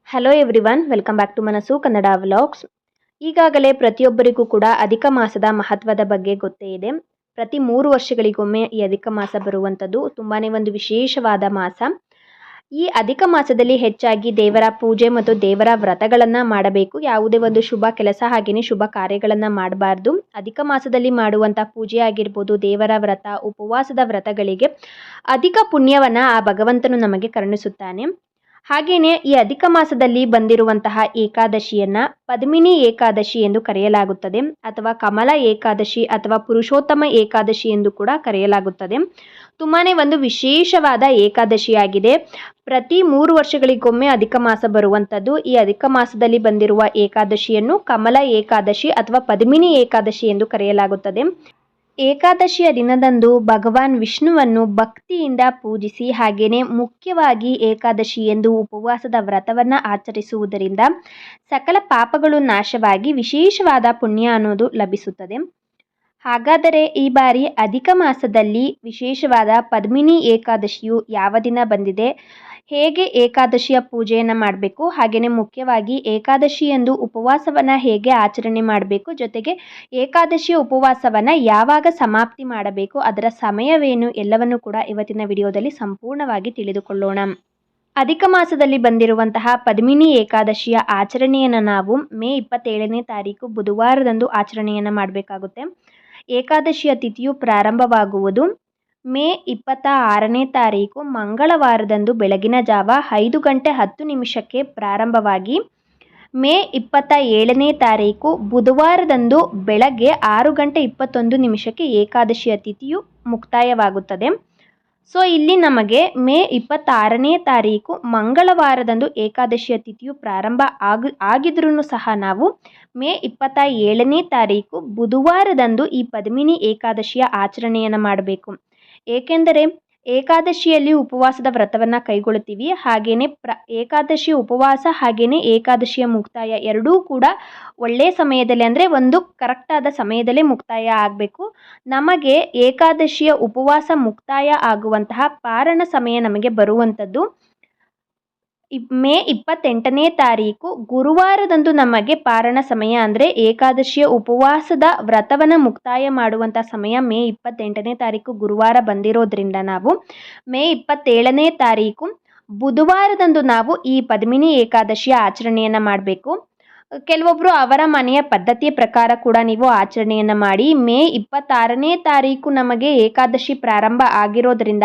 Hello everyone, welcome back to Manassu Kannada vlogs. ಈಗಾಗಲೇ ಪ್ರತಿಯೊಬ್ಬರಿಗೂ ಕೂಡ ಅಧಿಕ ಮಾಸದ ಮಹತ್ವದ ಬಗ್ಗೆ ಗೊತ್ತೇ ಇದೆ. ಪ್ರತಿ 3 ವರ್ಷಗಳಿಗೊಮ್ಮೆ ಈ ಅಧಿಕ ಮಾಸ ಬರುವಂಥದ್ದು ತುಂಬಾ ಒಂದು ವಿಶೇಷವಾದ ಮಾಸ. ಈ ಅಧಿಕ ಮಾಸದಲ್ಲಿ ಹೆಚ್ಚಾಗಿ ದೇವರ ಪೂಜೆ ಮತ್ತು ದೇವರ ವ್ರತಗಳನ್ನು ಮಾಡಬೇಕು. ಯಾವುದೇ ಒಂದು ಶುಭ ಕೆಲಸ ಹಾಗೆಯೇ ಶುಭ ಕಾರ್ಯಗಳನ್ನು ಮಾಡಬಾರ್ದು. ಅಧಿಕ ಮಾಸದಲ್ಲಿ ಮಾಡುವಂಥ ಪೂಜೆ ಆಗಿರ್ಬೋದು, ದೇವರ ವ್ರತ, ಉಪವಾಸದ ವ್ರತಗಳಿಗೆ ಅಧಿಕ ಪುಣ್ಯವನ್ನು ಆ ಭಗವಂತನು ನಮಗೆ ಕರುಣಿಸುತ್ತಾನೆ. ಹಾಗೆಯೇ ಈ ಅಧಿಕ ಮಾಸದಲ್ಲಿ ಬಂದಿರುವಂತಹ ಏಕಾದಶಿಯನ್ನು ಪದ್ಮಿನಿ ಏಕಾದಶಿ ಎಂದು ಕರೆಯಲಾಗುತ್ತದೆ, ಅಥವಾ ಕಮಲ ಏಕಾದಶಿ ಅಥವಾ ಪುರುಷೋತ್ತಮ ಏಕಾದಶಿ ಎಂದು ಕೂಡ ಕರೆಯಲಾಗುತ್ತದೆ. ತುಂಬಾ ಒಂದು ವಿಶೇಷವಾದ ಏಕಾದಶಿಯಾಗಿದೆ. ಪ್ರತಿ 3 ವರ್ಷಗಳಿಗೊಮ್ಮೆ ಅಧಿಕ ಮಾಸ ಬರುವಂಥದ್ದು. ಈ ಅಧಿಕ ಮಾಸದಲ್ಲಿ ಬಂದಿರುವ ಏಕಾದಶಿಯನ್ನು ಕಮಲ ಏಕಾದಶಿ ಅಥವಾ ಪದ್ಮಿನಿ ಏಕಾದಶಿ ಎಂದು ಕರೆಯಲಾಗುತ್ತದೆ. ಏಕಾದಶಿಯ ದಿನದಂದು ಭಗವಾನ್ ವಿಷ್ಣುವನ್ನು ಭಕ್ತಿಯಿಂದ ಪೂಜಿಸಿ, ಹಾಗೆಯೇ ಮುಖ್ಯವಾಗಿ ಏಕಾದಶಿ ಎಂದು ಉಪವಾಸದ ವ್ರತವನ್ನು ಆಚರಿಸುವುದರಿಂದ ಸಕಲ ಪಾಪಗಳು ನಾಶವಾಗಿ ವಿಶೇಷವಾದ ಪುಣ್ಯ ಅನ್ನೋದು ಲಭಿಸುತ್ತದೆ. ಹಾಗಾದರೆ ಈ ಬಾರಿ ಅಧಿಕ ಮಾಸದಲ್ಲಿ ವಿಶೇಷವಾದ ಪದ್ಮಿನಿ ಏಕಾದಶಿಯು ಯಾವ ದಿನ ಬಂದಿದೆ, ಹೇಗೆ ಏಕಾದಶಿಯ ಪೂಜೆಯನ್ನು ಮಾಡಬೇಕು, ಹಾಗೆಯೇ ಮುಖ್ಯವಾಗಿ ಏಕಾದಶಿಯಂದು ಉಪವಾಸವನ್ನು ಹೇಗೆ ಆಚರಣೆ ಮಾಡಬೇಕು, ಜೊತೆಗೆ ಏಕಾದಶಿಯ ಉಪವಾಸವನ್ನು ಯಾವಾಗ ಸಮಾಪ್ತಿ ಮಾಡಬೇಕು, ಅದರ ಸಮಯವೇನು, ಎಲ್ಲವನ್ನು ಕೂಡ ಇವತ್ತಿನ ವಿಡಿಯೋದಲ್ಲಿ ಸಂಪೂರ್ಣವಾಗಿ ತಿಳಿದುಕೊಳ್ಳೋಣ. ಅಧಿಕ ಮಾಸದಲ್ಲಿ ಬಂದಿರುವಂತಹ ಪದ್ಮಿನಿ ಏಕಾದಶಿಯ ಆಚರಣೆಯನ್ನು ನಾವು ಮೇ 27ನೇ ತಾರೀಕು ಬುಧವಾರದಂದು ಆಚರಣೆಯನ್ನು ಮಾಡಬೇಕಾಗುತ್ತೆ. ಏಕಾದಶಿಯ ತಿಥಿಯು ಪ್ರಾರಂಭವಾಗುವುದು ಮೇ 26ನೇ ತಾರೀಕು ಮಂಗಳವಾರದಂದು ಬೆಳಗಿನ ಜಾವ 5:10 ಪ್ರಾರಂಭವಾಗಿ ಮೇ 27ನೇ ತಾರೀಕು ಬುಧವಾರದಂದು ಬೆಳಗ್ಗೆ 6:21 ಏಕಾದಶಿಯ ತಿಥಿಯು ಮುಕ್ತಾಯವಾಗುತ್ತದೆ. ಸೊ ಇಲ್ಲಿ ನಮಗೆ ಮೇ 26ನೇ ತಾರೀಕು ಮಂಗಳವಾರದಂದು ಏಕಾದಶಿಯ ತಿಥಿಯು ಪ್ರಾರಂಭ ಆಗಿದ್ರೂ ಸಹ ನಾವು ಮೇ 27ನೇ ತಾರೀಕು ಬುಧವಾರದಂದು ಈ ಪದ್ಮಿನಿ ಏಕಾದಶಿಯ ಆಚರಣೆಯನ್ನು ಮಾಡಬೇಕು. ಏಕೆಂದರೆ ಏಕಾದಶಿಯಲ್ಲಿ ಉಪವಾಸದ ವ್ರತವನ್ನು ಕೈಗೊಳ್ಳುತ್ತೀವಿ. ಹಾಗೆಯೇ ಏಕಾದಶಿಯ ಉಪವಾಸ ಹಾಗೆಯೇ ಏಕಾದಶಿಯ ಮುಕ್ತಾಯ ಎರಡೂ ಕೂಡ ಒಳ್ಳೆಯ ಸಮಯದಲ್ಲಿ, ಅಂದರೆ ಒಂದು ಕರೆಕ್ಟಾದ ಸಮಯದಲ್ಲೇ ಮುಕ್ತಾಯ ಆಗಬೇಕು. ನಮಗೆ ಏಕಾದಶಿಯ ಉಪವಾಸ ಮುಕ್ತಾಯ ಆಗುವಂತಹ ಪಾರಣ ಸಮಯ ನಮಗೆ ಬರುವಂಥದ್ದು ಮೇ 28ನೇ ತಾರೀಕು ಗುರುವಾರದಂದು ನಮಗೆ ಪಾರಣ ಸಮಯ, ಅಂದರೆ ಏಕಾದಶಿಯ ಉಪವಾಸದ ವ್ರತವನ್ನು ಮುಕ್ತಾಯ ಮಾಡುವಂಥ ಸಮಯ ಮೇ 28ನೇ ತಾರೀಕು ಗುರುವಾರ ಬಂದಿರೋದ್ರಿಂದ ನಾವು ಮೇ 27ನೇ ತಾರೀಕು ಬುಧವಾರದಂದು ನಾವು ಈ ಪದ್ಮಿನಿ ಏಕಾದಶಿಯ ಆಚರಣೆಯನ್ನು ಮಾಡಬೇಕು. ಕೆಲವೊಬ್ಬರು ಅವರ ಮನೆಯ ಪದ್ಧತಿಯ ಪ್ರಕಾರ ಕೂಡ ನೀವು ಆಚರಣೆಯನ್ನು ಮಾಡಿ. ಮೇ 26ನೇ ತಾರೀಕು ನಮಗೆ ಏಕಾದಶಿ ಪ್ರಾರಂಭ ಆಗಿರೋದ್ರಿಂದ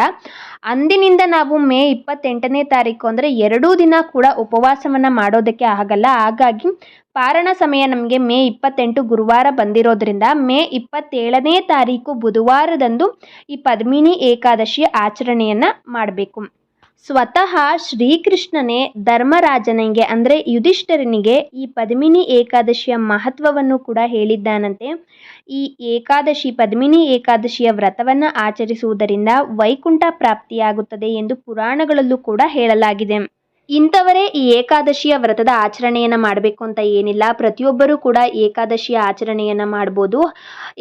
ಅಂದಿನಿಂದ ನಾವು ಮೇ 28ನೇ ತಾರೀಕು ಅಂದರೆ 2 ದಿನ ಕೂಡ ಉಪವಾಸವನ್ನು ಮಾಡೋದಕ್ಕೆ ಆಗಲ್ಲ. ಹಾಗಾಗಿ ಪಾರಣ ಸಮಯ ನಮಗೆ ಮೇ 28 ಗುರುವಾರ ಬಂದಿರೋದ್ರಿಂದ ಮೇ 27ನೇ ತಾರೀಕು ಬುಧವಾರದಂದು ಈ ಪದ್ಮಿನಿ ಏಕಾದಶಿಯ ಆಚರಣೆಯನ್ನು ಮಾಡಬೇಕು. ಸ್ವತಃ ಶ್ರೀಕೃಷ್ಣನೇ ಧರ್ಮರಾಜನಿಗೆ, ಅಂದರೆ ಯುಧಿಷ್ಠಿರನಿಗೆ ಈ ಪದ್ಮಿನಿ ಏಕಾದಶಿಯ ಮಹತ್ವವನ್ನು ಕೂಡ ಹೇಳಿದ್ದಾನಂತೆ. ಈ ಏಕಾದಶಿ ಪದ್ಮಿನಿ ಏಕಾದಶಿಯ ವ್ರತವನ್ನು ಆಚರಿಸುವುದರಿಂದ ವೈಕುಂಠ ಪ್ರಾಪ್ತಿಯಾಗುತ್ತದೆ ಎಂದು ಪುರಾಣಗಳಲ್ಲೂ ಕೂಡ ಹೇಳಲಾಗಿದೆ. ಇಂಥವರೇ ಈ ಏಕಾದಶಿಯ ವ್ರತದ ಆಚರಣೆಯನ್ನು ಮಾಡಬೇಕು ಅಂತ ಏನಿಲ್ಲ. ಪ್ರತಿಯೊಬ್ಬರೂ ಕೂಡ ಏಕಾದಶಿಯ ಆಚರಣೆಯನ್ನು ಮಾಡ್ಬೋದು.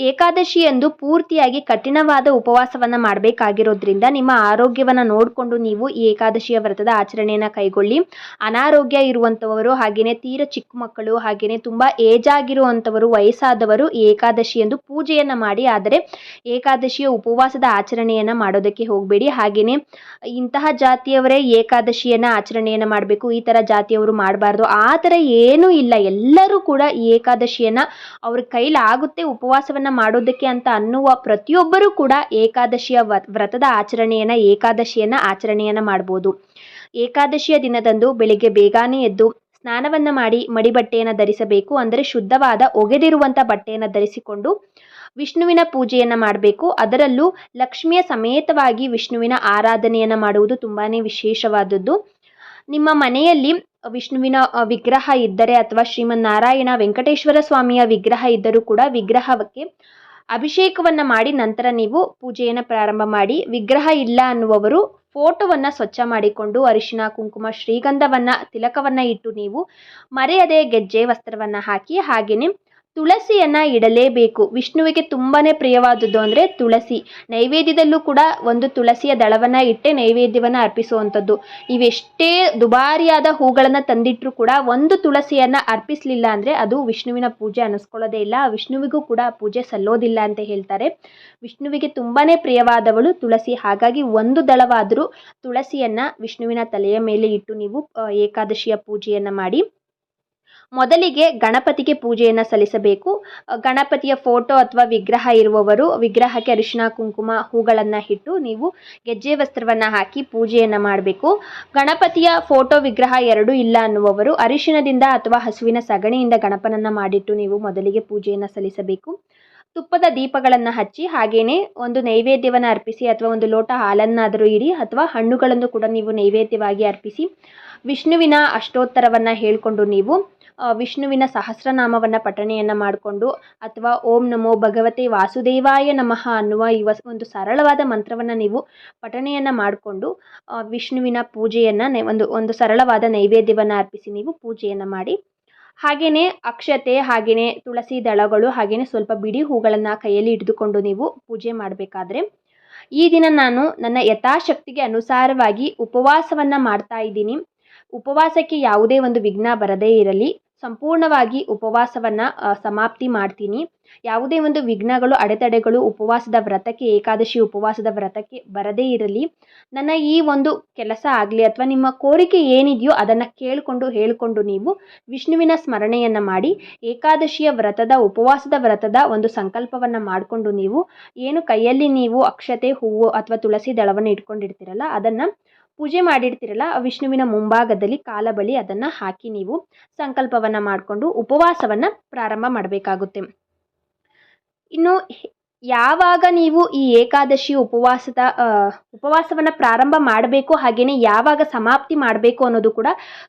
ಏಕಾದಶಿಯಂದು ಪೂರ್ತಿಯಾಗಿ ಕಠಿಣವಾದ ಉಪವಾಸವನ್ನು ಮಾಡಬೇಕಾಗಿರೋದ್ರಿಂದ ನಿಮ್ಮ ಆರೋಗ್ಯವನ್ನು ನೋಡಿಕೊಂಡು ನೀವು ಈ ಏಕಾದಶಿಯ ವ್ರತದ ಆಚರಣೆಯನ್ನು ಕೈಗೊಳ್ಳಿ. ಅನಾರೋಗ್ಯ ಇರುವಂಥವರು, ಹಾಗೆಯೇ ತೀರ ಚಿಕ್ಕ ಮಕ್ಕಳು, ಹಾಗೆಯೇ ತುಂಬ ಏಜ್ ಆಗಿರುವಂಥವರು, ವಯಸ್ಸಾದವರು ಈ ಏಕಾದಶಿಯಂದು ಪೂಜೆಯನ್ನು ಮಾಡಿ. ಆದರೆ ಏಕಾದಶಿಯ ಉಪವಾಸದ ಆಚರಣೆಯನ್ನು ಮಾಡೋದಕ್ಕೆ ಹೋಗಬೇಡಿ. ಹಾಗೆಯೇ ಇಂತಹ ಜಾತಿಯವರೇ ಏಕಾದಶಿಯನ್ನು ಆಚರಣೆಯನ್ನು ಮಾಡಬೇಕು, ಈ ಥರ ಜಾತಿಯವರು ಮಾಡಬಾರ್ದು, ಆ ಥರ ಏನೂ ಇಲ್ಲ. ಎಲ್ಲರೂ ಕೂಡ ಈ ಏಕಾದಶಿಯನ್ನು ಅವ್ರ ಕೈಲಾಗುತ್ತೆ ಉಪವಾಸವನ್ನು ಮಾಡೋದಕ್ಕೆ ಅಂತ ಅನ್ನುವ ಪ್ರತಿಯೊಬ್ಬರೂ ಕೂಡ ಏಕಾದಶಿಯ ವ್ರತದ ಏಕಾದಶಿಯನ್ನು ಆಚರಣೆಯನ್ನು ಮಾಡ್ಬೋದು. ಏಕಾದಶಿಯ ದಿನದಂದು ಬೆಳಿಗ್ಗೆ ಬೇಗನೆ ಎದ್ದು ಸ್ನಾನವನ್ನು ಮಾಡಿ ಮಡಿಬಟ್ಟೆಯನ್ನು ಧರಿಸಬೇಕು. ಅಂದರೆ ಶುದ್ಧವಾದ ಒಗೆದಿರುವಂಥ ಬಟ್ಟೆಯನ್ನು ಧರಿಸಿಕೊಂಡು ವಿಷ್ಣುವಿನ ಪೂಜೆಯನ್ನು ಮಾಡಬೇಕು. ಅದರಲ್ಲೂ ಲಕ್ಷ್ಮಿಯ ಸಮೇತವಾಗಿ ವಿಷ್ಣುವಿನ ಆರಾಧನೆಯನ್ನು ಮಾಡುವುದು ತುಂಬಾ ವಿಶೇಷವಾದದ್ದು. ನಿಮ್ಮ ಮನೆಯಲ್ಲಿ ವಿಷ್ಣುವಿನ ವಿಗ್ರಹ ಇದ್ದರೆ ಅಥವಾ ಶ್ರೀಮನ್ನಾರಾಯಣ ವೆಂಕಟೇಶ್ವರ ಸ್ವಾಮಿಯ ವಿಗ್ರಹ ಇದ್ದರೂ ಕೂಡ ವಿಗ್ರಹಕ್ಕೆ ಅಭಿಷೇಕವನ್ನು ಮಾಡಿ ನಂತರ ನೀವು ಪೂಜೆಯನ್ನು ಪ್ರಾರಂಭ ಮಾಡಿ. ವಿಗ್ರಹ ಇಲ್ಲ ಅನ್ನುವವರು ಫೋಟೋವನ್ನು ಸ್ವಚ್ಛ ಮಾಡಿಕೊಂಡು ಅರಿಶಿನ, ಕುಂಕುಮ, ಶ್ರೀಗಂಧವನ್ನು, ತಿಲಕವನ್ನು ಇಟ್ಟು ನೀವು ಮರೆಯದೆ ಗೆಜ್ಜೆ ವಸ್ತ್ರವನ್ನು ಹಾಕಿ, ಹಾಗೆಯೇ ತುಳಸಿಯನ್ನು ಇಡಲೇಬೇಕು. ವಿಷ್ಣುವಿಗೆ ತುಂಬಾ ಪ್ರಿಯವಾದದ್ದು ಅಂದರೆ ತುಳಸಿ. ನೈವೇದ್ಯದಲ್ಲೂ ಕೂಡ ಒಂದು ತುಳಸಿಯ ದಳವನ್ನು ಇಟ್ಟೆ ನೈವೇದ್ಯವನ್ನು ಅರ್ಪಿಸುವಂಥದ್ದು. ಇವೆಷ್ಟೇ ದುಬಾರಿಯಾದ ಹೂಗಳನ್ನು ತಂದಿಟ್ಟರೂ ಕೂಡ ಒಂದು ತುಳಸಿಯನ್ನು ಅರ್ಪಿಸಲಿಲ್ಲ ಅಂದರೆ ಅದು ವಿಷ್ಣುವಿನ ಪೂಜೆ ಅನ್ನಿಸ್ಕೊಳ್ಳೋದೇ ಇಲ್ಲ. ವಿಷ್ಣುವಿಗೂ ಕೂಡ ಪೂಜೆ ಸಲ್ಲೋದಿಲ್ಲ ಅಂತ ಹೇಳ್ತಾರೆ. ವಿಷ್ಣುವಿಗೆ ತುಂಬಾ ಪ್ರಿಯವಾದವಳು ತುಳಸಿ. ಹಾಗಾಗಿ ಒಂದು ದಳವಾದರೂ ತುಳಸಿಯನ್ನು ವಿಷ್ಣುವಿನ ತಲೆಯ ಮೇಲೆ ಇಟ್ಟು ನೀವು ಏಕಾದಶಿಯ ಪೂಜೆಯನ್ನು ಮಾಡಿ. ಮೊದಲಿಗೆ ಗಣಪತಿಗೆ ಪೂಜೆಯನ್ನು ಸಲ್ಲಿಸಬೇಕು. ಗಣಪತಿಯ ಫೋಟೋ ಅಥವಾ ವಿಗ್ರಹ ಇರುವವರು ವಿಗ್ರಹಕ್ಕೆ ಅರಿಶಿಣ ಕುಂಕುಮ ಹೂಗಳನ್ನು ಇಟ್ಟು ನೀವು ಗೆಜ್ಜೆ ವಸ್ತ್ರವನ್ನು ಹಾಕಿ ಪೂಜೆಯನ್ನು ಮಾಡಬೇಕು. ಗಣಪತಿಯ ಫೋಟೋ ವಿಗ್ರಹ ಎರಡೂ ಇಲ್ಲ ಅನ್ನುವವರು ಅರಿಶಿಣದಿಂದ ಅಥವಾ ಹಸುವಿನ ಸಗಣಿಯಿಂದ ಗಣಪನನ್ನು ಮಾಡಿಟ್ಟು ನೀವು ಮೊದಲಿಗೆ ಪೂಜೆಯನ್ನು ಸಲ್ಲಿಸಬೇಕು. ತುಪ್ಪದ ದೀಪಗಳನ್ನು ಹಚ್ಚಿ ಹಾಗೆಯೇ ಒಂದು ನೈವೇದ್ಯವನ್ನು ಅರ್ಪಿಸಿ ಅಥವಾ ಒಂದು ಲೋಟ ಹಾಲನ್ನಾದರೂ ಇಡಿ ಅಥವಾ ಹಣ್ಣುಗಳನ್ನು ಕೂಡ ನೀವು ನೈವೇದ್ಯವಾಗಿ ಅರ್ಪಿಸಿ. ವಿಷ್ಣುವಿನ ಅಷ್ಟೋತ್ತರವನ್ನು ಹೇಳಿಕೊಂಡು ನೀವು ವಿಷ್ಣುವಿನ ಸಹಸ್ರನಾಮವನ್ನು ಪಠಣೆಯನ್ನು ಮಾಡಿಕೊಂಡು ಅಥವಾ ಓಂ ನಮೋ ಭಗವತೆ ವಾಸುದೇವಾಯ ನಮಃ ಅನ್ನುವ ಒಂದು ಸರಳವಾದ ಮಂತ್ರವನ್ನು ನೀವು ಪಠಣೆಯನ್ನು ಮಾಡಿಕೊಂಡು ವಿಷ್ಣುವಿನ ಪೂಜೆಯನ್ನು ಒಂದು ಸರಳವಾದ ನೈವೇದ್ಯವನ್ನು ಅರ್ಪಿಸಿ ನೀವು ಪೂಜೆಯನ್ನು ಮಾಡಿ. ಹಾಗೆಯೇ ಅಕ್ಷತೆ, ಹಾಗೆಯೇ ತುಳಸಿ ದಳಗಳು, ಹಾಗೆಯೇ ಸ್ವಲ್ಪ ಬಿಡಿ ಹೂಗಳನ್ನು ಕೈಯಲ್ಲಿ ಹಿಡಿದುಕೊಂಡು ನೀವು ಪೂಜೆ ಮಾಡಬೇಕಾದ್ರೆ, ಈ ದಿನ ನಾನು ನನ್ನ ಯಥಾಶಕ್ತಿಗೆ ಅನುಸಾರವಾಗಿ ಉಪವಾಸವನ್ನು ಮಾಡ್ತಾ ಇದ್ದೀನಿ. ಉಪವಾಸಕ್ಕೆ ಯಾವುದೇ ಒಂದು ವಿಘ್ನ ಬರದೇ ಇರಲಿ, ಸಂಪೂರ್ಣವಾಗಿ ಉಪವಾಸವನ್ನು ಸಮಾಪ್ತಿ ಮಾಡ್ತೀನಿ. ಯಾವುದೇ ಒಂದು ವಿಘ್ನಗಳು ಅಡೆತಡೆಗಳು ಉಪವಾಸದ ವ್ರತಕ್ಕೆ, ಏಕಾದಶಿ ಉಪವಾಸದ ವ್ರತಕ್ಕೆ ಬರದೇ ಇರಲಿ. ನನ್ನ ಈ ಒಂದು ಕೆಲಸ ಆಗಲಿ ಅಥವಾ ನಿಮ್ಮ ಕೋರಿಕೆ ಏನಿದೆಯೋ ಅದನ್ನು ಹೇಳಿಕೊಂಡು ನೀವು ವಿಷ್ಣುವಿನ ಸ್ಮರಣೆಯನ್ನು ಮಾಡಿ ಏಕಾದಶಿಯ ವ್ರತದ ಉಪವಾಸದ ವ್ರತದ ಒಂದು ಸಂಕಲ್ಪವನ್ನು ಮಾಡಿಕೊಂಡು ನೀವು ಏನು ಕೈಯಲ್ಲಿ ನೀವು ಅಕ್ಷತೆ, ಹೂವು ಅಥವಾ ತುಳಸಿ ದಳವನ್ನು ಇಟ್ಕೊಂಡಿರ್ತೀರಲ್ಲ ಅದನ್ನು ಪೂಜೆ ಮಾಡಿರ್ತೀರಲ್ಲ ವಿಷ್ಣುವಿನ ಮುಂಭಾಗದಲ್ಲಿ ಕಾಲ ಬಳಿ ಅದನ್ನು ಹಾಕಿ ನೀವು ಸಂಕಲ್ಪವನ್ನು ಮಾಡಿಕೊಂಡು ಉಪವಾಸವನ್ನು ಪ್ರಾರಂಭ ಮಾಡಬೇಕಾಗುತ್ತೆ. ಇನ್ನು ಯಾವಾಗ ನೀವು ಈ ಏಕಾದಶಿ ಉಪವಾಸವನ್ನು ಪ್ರಾರಂಭ ಮಾಡಬೇಕು, ಹಾಗೆಯೇ ಯಾವಾಗ ಸಮಾಪ್ತಿ ಮಾಡಬೇಕು ಅನ್ನೋದು ಕೂಡ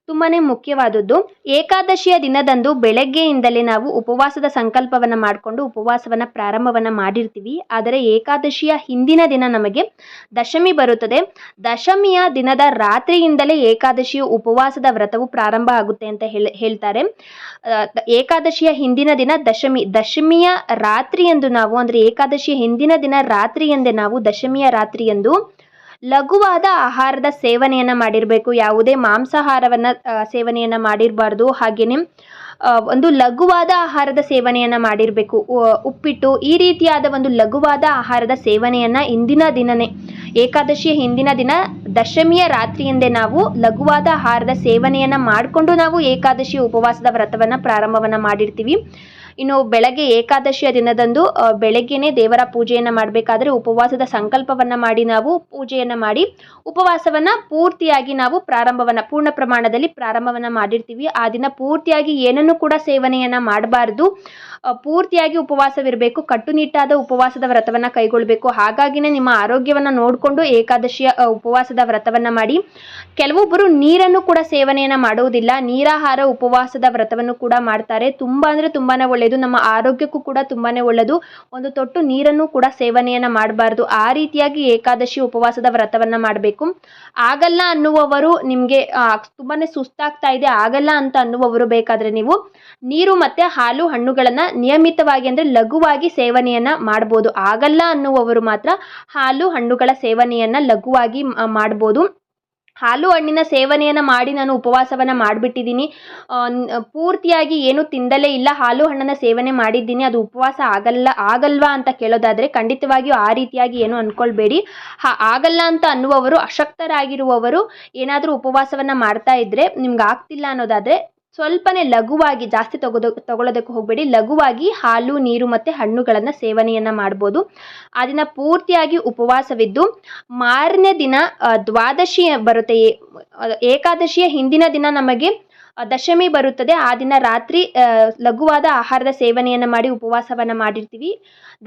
ತುಂಬಾ ಮುಖ್ಯವಾದದ್ದು. ಏಕಾದಶಿಯ ದಿನದಂದು ಬೆಳಗ್ಗೆಯಿಂದಲೇ ನಾವು ಉಪವಾಸದ ಸಂಕಲ್ಪವನ್ನು ಮಾಡಿಕೊಂಡು ಉಪವಾಸವನ್ನು ಪ್ರಾರಂಭವನ್ನು ಮಾಡಿರ್ತೀವಿ. ಆದರೆ ಏಕಾದಶಿಯ ಹಿಂದಿನ ದಿನ ನಮಗೆ ದಶಮಿ ಬರುತ್ತದೆ. ದಶಮಿಯ ದಿನದ ರಾತ್ರಿಯಿಂದಲೇ ಏಕಾದಶಿಯ ಉಪವಾಸದ ವ್ರತವು ಪ್ರಾರಂಭ ಆಗುತ್ತೆ ಅಂತ ಹೇಳ್ತಾರೆ. ಏಕಾದಶಿಯ ಹಿಂದಿನ ದಿನ ದಶಮಿಯ ರಾತ್ರಿಯಂದು ನಾವು ಅಂದರೆ ಏಕಾದಶಿಯ ಹಿಂದಿನ ದಿನ ರಾತ್ರಿಯಂದೇ ನಾವು ದಶಮಿಯ ರಾತ್ರಿಯಂದು ಲಘುವಾದ ಆಹಾರದ ಸೇವನೆಯನ್ನು ಮಾಡಿರಬೇಕು. ಯಾವುದೇ ಮಾಂಸಾಹಾರವನ್ನು ಸೇವನೆಯನ್ನು ಮಾಡಿರಬಾರ್ದು. ಹಾಗೆಯೇ ಒಂದು ಲಘುವಾದ ಆಹಾರದ ಸೇವನೆಯನ್ನು ಮಾಡಿರಬೇಕು. ಉಪ್ಪಿಟ್ಟು ಈ ರೀತಿಯಾದ ಒಂದು ಲಘುವಾದ ಆಹಾರದ ಸೇವನೆಯನ್ನು ಇಂದಿನ ದಿನವೇ ಏಕಾದಶಿಯ ಹಿಂದಿನ ದಿನ ದಶಮಿಯ ರಾತ್ರಿಯಿಂದೇ ನಾವು ಲಘುವಾದ ಆಹಾರದ ಸೇವನೆಯನ್ನು ಮಾಡಿಕೊಂಡು ನಾವು ಏಕಾದಶಿಯ ಉಪವಾಸದ ವ್ರತವನ್ನು ಪ್ರಾರಂಭವನ್ನು ಮಾಡಿರ್ತೀವಿ. ಇನ್ನು ಬೆಳಗ್ಗೆ ಏಕಾದಶಿಯ ದಿನದಂದು ಬೆಳಗ್ಗೆನೇ ದೇವರ ಪೂಜೆಯನ್ನು ಮಾಡಬೇಕಾದ್ರೆ ಉಪವಾಸದ ಸಂಕಲ್ಪವನ್ನು ಮಾಡಿ ನಾವು ಪೂಜೆಯನ್ನು ಮಾಡಿ ಉಪವಾಸವನ್ನು ಪೂರ್ತಿಯಾಗಿ ನಾವು ಪೂರ್ಣ ಪ್ರಮಾಣದಲ್ಲಿ ಪ್ರಾರಂಭವನ್ನು ಮಾಡಿರ್ತೀವಿ. ಆ ದಿನ ಪೂರ್ತಿಯಾಗಿ ಏನನ್ನು ಕೂಡ ಸೇವನೆಯನ್ನು ಮಾಡಬಾರ್ದು. ಪೂರ್ತಿಯಾಗಿ ಉಪವಾಸವಿರಬೇಕು. ಕಟ್ಟುನಿಟ್ಟಾದ ಉಪವಾಸದ ವ್ರತವನ್ನು ಕೈಗೊಳ್ಳಬೇಕು. ಹಾಗಾಗಿನೇ ನಿಮ್ಮ ಆರೋಗ್ಯವನ್ನು ನೋಡಿಕೊಂಡು ಏಕಾದಶಿಯ ಉಪವಾಸದ ವ್ರತವನ್ನು ಮಾಡಿ. ಕೆಲವೊಬ್ಬರು ನೀರನ್ನು ಕೂಡ ಸೇವನೆಯನ್ನು ಮಾಡುವುದಿಲ್ಲ. ನೀರಾಹಾರ ಉಪವಾಸದ ವ್ರತವನ್ನು ಕೂಡ ಮಾಡ್ತಾರೆ. ತುಂಬ ಅಂದರೆ ತುಂಬಾ ಒಳ್ಳೆಯದು. ನಮ್ಮ ಆರೋಗ್ಯಕ್ಕೂ ಕೂಡ ತುಂಬಾ ಒಳ್ಳೆಯದು. ಒಂದು ತೊಟ್ಟು ನೀರನ್ನು ಕೂಡ ಸೇವನೆಯನ್ನು ಮಾಡಬಾರ್ದು. ಆ ರೀತಿಯಾಗಿ ಏಕಾದಶಿ ಉಪವಾಸದ ವ್ರತವನ್ನು ಮಾಡಬೇಕು. ಆಗಲ್ಲ ಅನ್ನುವವರು, ನಿಮಗೆ ತುಂಬಾ ಸುಸ್ತಾಗ್ತಾ ಇದೆ ಆಗಲ್ಲ ಅಂತ ಅನ್ನುವವರು ಬೇಕಾದರೆ ನೀವು ನೀರು ಮತ್ತು ಹಾಲು ಹಣ್ಣುಗಳನ್ನು ನಿಯಮಿತವಾಗಿ ಅಂದರೆ ಲಘುವಾಗಿ ಸೇವನೆಯನ್ನು ಮಾಡ್ಬೋದು. ಆಗಲ್ಲ ಅನ್ನುವವರು ಮಾತ್ರ ಹಾಲು ಹಣ್ಣುಗಳ ಸೇವನೆಯನ್ನು ಲಘುವಾಗಿ ಮಾಡ್ಬೋದು. ಹಾಲು ಹಣ್ಣಿನ ಸೇವನೆಯನ್ನು ಮಾಡಿ ನಾನು ಉಪವಾಸವನ್ನು ಮಾಡಿಬಿಟ್ಟಿದ್ದೀನಿ, ಪೂರ್ತಿಯಾಗಿ ಏನು ತಿಂದಲೇ ಇಲ್ಲ, ಹಾಲು ಹಣ್ಣನ್ನು ಸೇವನೆ ಮಾಡಿದ್ದೀನಿ, ಅದು ಉಪವಾಸ ಆಗಲ್ವಾ ಅಂತ ಕೇಳೋದಾದರೆ ಖಂಡಿತವಾಗಿಯೂ ಆ ರೀತಿಯಾಗಿ ಏನು ಅಂದ್ಕೊಳ್ಬೇಡಿ. ಆಗಲ್ಲ ಅಂತ ಅನ್ನುವವರು, ಅಶಕ್ತರಾಗಿರುವವರು ಏನಾದರೂ ಉಪವಾಸವನ್ನು ಮಾಡ್ತಾ ಇದ್ದರೆ ನಿಮ್ಗೆ ಆಗ್ತಿಲ್ಲ ಅನ್ನೋದಾದರೆ ಸ್ವಲ್ಪನೇ ಲಘುವಾಗಿ, ಜಾಸ್ತಿ ತಗೊಳ್ಳೋದಕ್ಕೆ ಹೋಗಬೇಡಿ, ಲಘುವಾಗಿ ಹಾಲು ನೀರು ಮತ್ತು ಹಣ್ಣುಗಳನ್ನು ಸೇವನೆಯನ್ನು ಮಾಡ್ಬೋದು. ಆ ದಿನ ಪೂರ್ತಿಯಾಗಿ ಉಪವಾಸವಿದ್ದು ಮಾರನೇ ದಿನ ದ್ವಾದಶಿ ಬರುತ್ತೆ. ಏಕಾದಶಿಯ ಹಿಂದಿನ ದಿನ ನಮಗೆ ದಶಮಿ ಬರುತ್ತದೆ. ಆ ದಿನ ರಾತ್ರಿ ಲಘುವಾದ ಆಹಾರದ ಸೇವನೆಯನ್ನು ಮಾಡಿ ಉಪವಾಸವನ್ನು ಮಾಡಿರ್ತೀವಿ.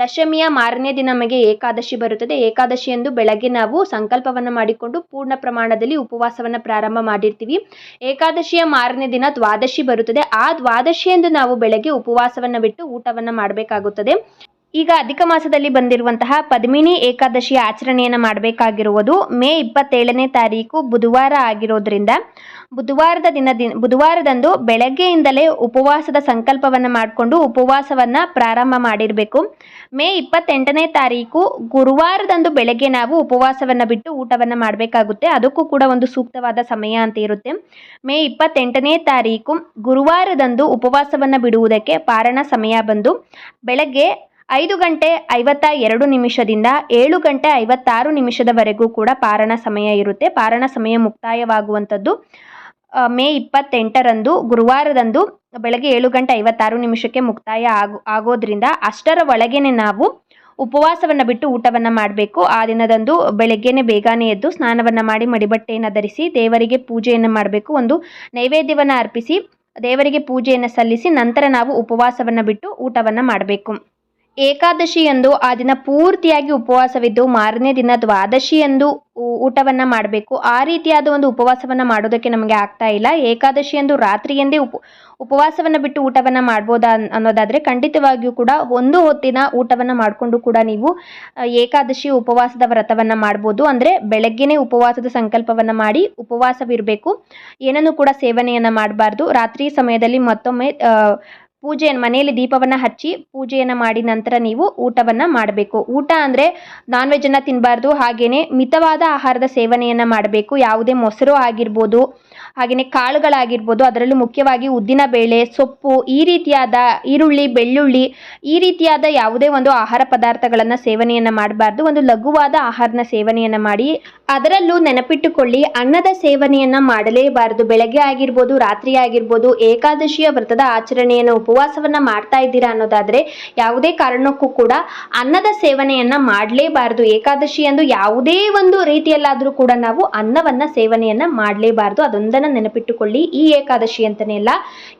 ದಶಮಿಯ ಮಾರನೇ ದಿನ ನಮಗೆ ಏಕಾದಶಿ ಬರುತ್ತದೆ. ಏಕಾದಶಿಯಂದು ಬೆಳಗ್ಗೆ ನಾವು ಸಂಕಲ್ಪವನ್ನು ಮಾಡಿಕೊಂಡು ಪೂರ್ಣ ಪ್ರಮಾಣದಲ್ಲಿ ಉಪವಾಸವನ್ನು ಪ್ರಾರಂಭ ಮಾಡಿರ್ತೀವಿ. ಏಕಾದಶಿಯ ಮಾರನೇ ದಿನ ದ್ವಾದಶಿ ಬರುತ್ತದೆ. ಆ ದ್ವಾದಶಿಯಂದು ನಾವು ಬೆಳಗ್ಗೆ ಉಪವಾಸವನ್ನು ಬಿಟ್ಟು ಊಟವನ್ನು ಮಾಡಬೇಕಾಗುತ್ತದೆ. ಈಗ ಅಧಿಕ ಮಾಸದಲ್ಲಿ ಬಂದಿರುವಂತಹ ಪದ್ಮಿನಿ ಏಕಾದಶಿ ಆಚರಣೆಯನ್ನು ಮಾಡಬೇಕಾಗಿರುವುದು ಮೇ 27ನೇ ತಾರೀಕು ಬುಧವಾರ ಆಗಿರೋದ್ರಿಂದ ಬುಧವಾರದಂದು ಬೆಳಗ್ಗೆಯಿಂದಲೇ ಉಪವಾಸದ ಸಂಕಲ್ಪವನ್ನು ಮಾಡಿಕೊಂಡು ಉಪವಾಸವನ್ನು ಪ್ರಾರಂಭ ಮಾಡಿರಬೇಕು. ಮೇ 28ನೇ ತಾರೀಕು ಗುರುವಾರದಂದು ಬೆಳಗ್ಗೆ ನಾವು ಉಪವಾಸವನ್ನು ಬಿಟ್ಟು ಊಟವನ್ನು ಮಾಡಬೇಕಾಗುತ್ತೆ. ಅದಕ್ಕೂ ಕೂಡ ಒಂದು ಸೂಕ್ತವಾದ ಸಮಯ ಅಂತ ಇರುತ್ತೆ. ಮೇ 28ನೇ ತಾರೀಕು ಗುರುವಾರದಂದು ಉಪವಾಸವನ್ನು ಬಿಡುವುದಕ್ಕೆ ಪಾರಣ ಸಮಯ ಬಂದು ಬೆಳಗ್ಗೆ 5:52 ನಿಮಿಷದಿಂದ 7:56 ಕೂಡ ಪಾರಣ ಸಮಯ ಇರುತ್ತೆ. ಪಾರಣ ಸಮಯ ಮುಕ್ತಾಯವಾಗುವಂಥದ್ದು ಮೇ 28ರಂದು ಗುರುವಾರದಂದು ಬೆಳಗ್ಗೆ 7:56 ಮುಕ್ತಾಯ ಆಗೋದ್ರಿಂದ ಅಷ್ಟರ ಒಳಗೇನೆ ನಾವು ಉಪವಾಸವನ್ನು ಬಿಟ್ಟು ಊಟವನ್ನು ಮಾಡಬೇಕು. ಆ ದಿನದಂದು ಬೆಳಗ್ಗೆನೆ ಬೇಗನೆ ಎದ್ದು ಸ್ನಾನವನ್ನು ಮಾಡಿ ಮಡಿಬಟ್ಟೆಯನ್ನು ಧರಿಸಿ ದೇವರಿಗೆ ಪೂಜೆಯನ್ನು ಮಾಡಬೇಕು. ಒಂದು ನೈವೇದ್ಯವನ್ನು ಅರ್ಪಿಸಿ ದೇವರಿಗೆ ಪೂಜೆಯನ್ನು ಸಲ್ಲಿಸಿ ನಂತರ ನಾವು ಉಪವಾಸವನ್ನು ಬಿಟ್ಟು ಊಟವನ್ನು ಮಾಡಬೇಕು. ಏಕಾದಶಿಯಂದು ಆ ದಿನ ಪೂರ್ತಿಯಾಗಿ ಉಪವಾಸವಿದ್ದು ಮಾರನೇ ದಿನ ದ್ವಾದಶಿಯಂದು ಊಟವನ್ನು ಮಾಡಬೇಕು. ಆ ರೀತಿಯಾದ ಒಂದು ಉಪವಾಸವನ್ನು ಮಾಡೋದಕ್ಕೆ ನಮಗೆ ಆಗ್ತಾ ಇಲ್ಲ. ಏಕಾದಶಿಯಂದು ರಾತ್ರಿಯಂದೇ ಉಪವಾಸವನ್ನು ಬಿಟ್ಟು ಊಟವನ್ನು ಮಾಡ್ಬೋದಾ ಅನ್ನೋದಾದರೆ ಖಂಡಿತವಾಗಿಯೂ ಕೂಡ ಒಂದು ಹೊತ್ತಿನ ಊಟವನ್ನು ಮಾಡಿಕೊಂಡು ಕೂಡ ನೀವು ಏಕಾದಶಿ ಉಪವಾಸದ ವ್ರತವನ್ನು ಮಾಡ್ಬೋದು. ಅಂದರೆ ಬೆಳಗ್ಗೆನೇ ಉಪವಾಸದ ಸಂಕಲ್ಪವನ್ನು ಮಾಡಿ ಉಪವಾಸವಿರಬೇಕು. ಏನನ್ನು ಕೂಡ ಸೇವನೆಯನ್ನು ಮಾಡಬಾರ್ದು. ರಾತ್ರಿ ಸಮಯದಲ್ಲಿ ಮತ್ತೊಮ್ಮೆ ಮನೆಯಲ್ಲಿ ದೀಪವನ್ನು ಹಚ್ಚಿ ಪೂಜೆಯನ್ನು ಮಾಡಿ ನಂತರ ನೀವು ಊಟವನ್ನು ಮಾಡಬೇಕು. ಊಟ ಅಂದರೆ ನಾನ್ ವೆಜ್ಜನ್ನು ತಿನ್ನಬಾರ್ದು. ಹಾಗೆಯೇ ಮಿತವಾದ ಆಹಾರದ ಸೇವನೆಯನ್ನು ಮಾಡಬೇಕು. ಯಾವುದೇ ಮೊಸರು ಆಗಿರ್ಬೋದು, ಹಾಗೆಯೇ ಕಾಳುಗಳಾಗಿರ್ಬೋದು, ಅದರಲ್ಲೂ ಮುಖ್ಯವಾಗಿ ಉದ್ದಿನ ಬೇಳೆ, ಸೊಪ್ಪು, ಈ ರೀತಿಯಾದ ಈರುಳ್ಳಿ, ಬೆಳ್ಳುಳ್ಳಿ, ಈ ರೀತಿಯಾದ ಯಾವುದೇ ಒಂದು ಆಹಾರ ಪದಾರ್ಥಗಳನ್ನು ಸೇವನೆಯನ್ನು ಮಾಡಬಾರ್ದು. ಒಂದು ಲಘುವಾದ ಆಹಾರನ ಸೇವನೆಯನ್ನು ಮಾಡಿ. ಅದರಲ್ಲೂ ನೆನಪಿಟ್ಟುಕೊಳ್ಳಿ, ಅನ್ನದ ಸೇವನೆಯನ್ನು ಮಾಡಲೇಬಾರದು. ಬೆಳಗ್ಗೆ ಆಗಿರ್ಬೋದು, ರಾತ್ರಿ ಆಗಿರ್ಬೋದು, ಏಕಾದಶಿಯ ವ್ರತದ ಆಚರಣೆಯನ್ನು ಉಪವಾಸವನ್ನು ಮಾಡ್ತಾ ಇದ್ದೀರಾ ಅನ್ನೋದಾದರೆ ಯಾವುದೇ ಕಾರಣಕ್ಕೂ ಕೂಡ ಅನ್ನದ ಸೇವನೆಯನ್ನು ಮಾಡಲೇಬಾರದು. ಏಕಾದಶಿಯಂದು ಯಾವುದೇ ಒಂದು ರೀತಿಯಲ್ಲಾದರೂ ಕೂಡ ನಾವು ಅನ್ನವನ್ನು ಸೇವನೆಯನ್ನು ಮಾಡಲೇಬಾರದು. ಅದೊಂದನ್ನು ನೆನಪಿಟ್ಟುಕೊಳ್ಳಿ. ಈ ಏಕಾದಶಿ ಅಂತಲೇ ಅಲ್ಲ,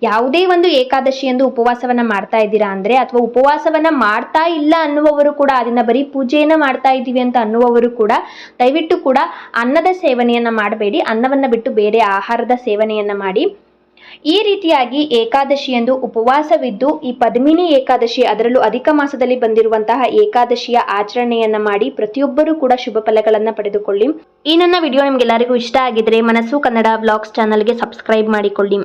ಯಾವುದೇ ಒಂದು ಏಕಾದಶಿಯಂದು ಉಪವಾಸವನ್ನು ಮಾಡ್ತಾ ಇದ್ದೀರಾ ಅಂದರೆ ಅಥವಾ ಉಪವಾಸವನ್ನು ಮಾಡ್ತಾ ಇಲ್ಲ ಅನ್ನುವವರು ಕೂಡ ಅದನ್ನ ಬರೀ ಪೂಜೆಯನ್ನು ಮಾಡ್ತಾ ಇದ್ದೀವಿ ಅಂತ ಅನ್ನುವವರು ಕೂಡ ದಯವಿಟ್ಟು ಕೂಡ ಅನ್ನದ ಸೇವನೆಯನ್ನು ಮಾಡಬೇಡಿ. ಅನ್ನವನ್ನು ಬಿಟ್ಟು ಬೇರೆ ಆಹಾರದ ಸೇವನೆಯನ್ನು ಮಾಡಿ. ಈ ರೀತಿಯಾಗಿ ಏಕಾದಶಿಯಂದು ಉಪವಾಸವಿದ್ದು ಈ ಪದ್ಮಿನಿ ಏಕಾದಶಿ, ಅದರಲ್ಲೂ ಅಧಿಕ ಮಾಸದಲ್ಲಿ ಬಂದಿರುವಂತಹ ಏಕಾದಶಿಯ ಆಚರಣೆಯನ್ನ ಮಾಡಿ ಪ್ರತಿಯೊಬ್ಬರೂ ಕೂಡ ಶುಭ ಫಲಗಳನ್ನು ಪಡೆದುಕೊಳ್ಳಿ. ಈ ನನ್ನ ವಿಡಿಯೋ ನಿಮ್ಗೆಲ್ಲರಿಗೂ ಇಷ್ಟ ಆಗಿದ್ರೆ ಮನಸ್ಸು ಕನ್ನಡ ವ್ಲಾಗ್ಸ್ ಚಾನಲ್ಗೆ ಸಬ್ಸ್ಕ್ರೈಬ್ ಮಾಡಿಕೊಳ್ಳಿ.